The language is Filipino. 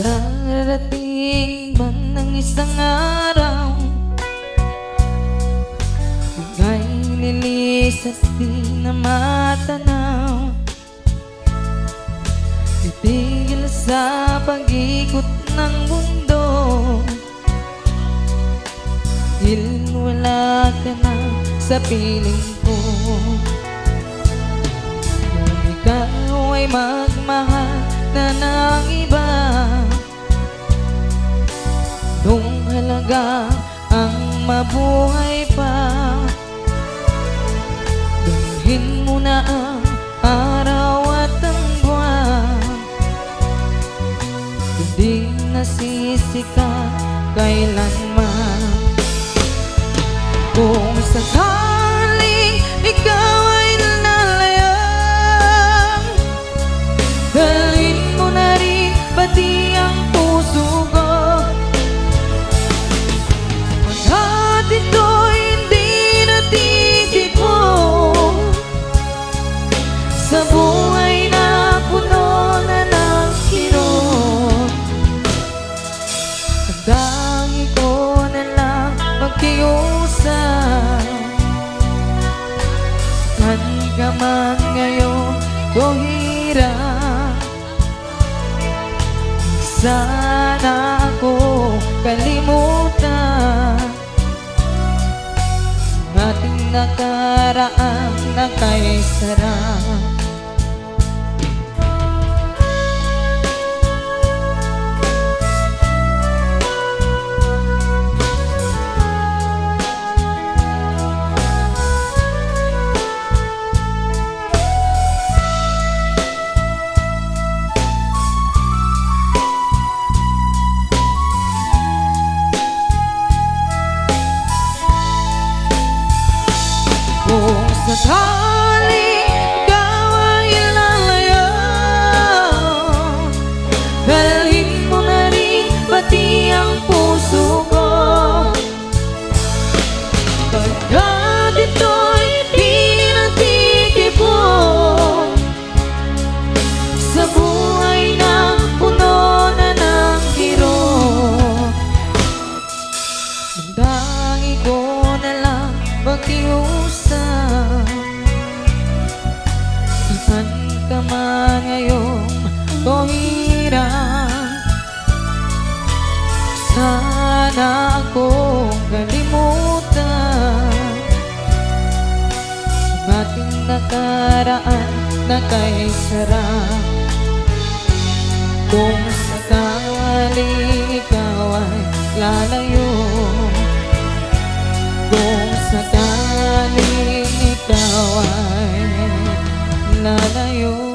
Darating man ng isang araw, bigay lilis at di na matanaw, titigil sa pag-ikot ng mundo, dahil wala ka na sa piling ko. Kung ikaw ay magmahal na ng iba, nung halaga ang mabuhay pa, dalhin mo na ang araw at ang buwan, hindi nasisikat kailanman. Kung sakaling ikaw ay lalayang, dalhin mo na rin pati ang puso ko. Pagkat ito'y hindi natitipon sa buhay na puno na ng kirot, tandaan ko na lang magkiusap. Saan ka man ngayon o hirap, sana ako kalimutan ang ating nakaraan na kay sarap. Kung sakaling ikaw ay lalayo, dalhin mo na rin pati ang puso ko. Pagkat ito'y di natitipon sa buhay na puno na ng kirot, tandaan ko na lang magkiusap. Saan ka man ngayon o hirap, sana akong kalimutan ang ating nakaraan na kay sarap. Kung sakaling ikaw ay lalayo, kung sakaling ikaw ay lalayo,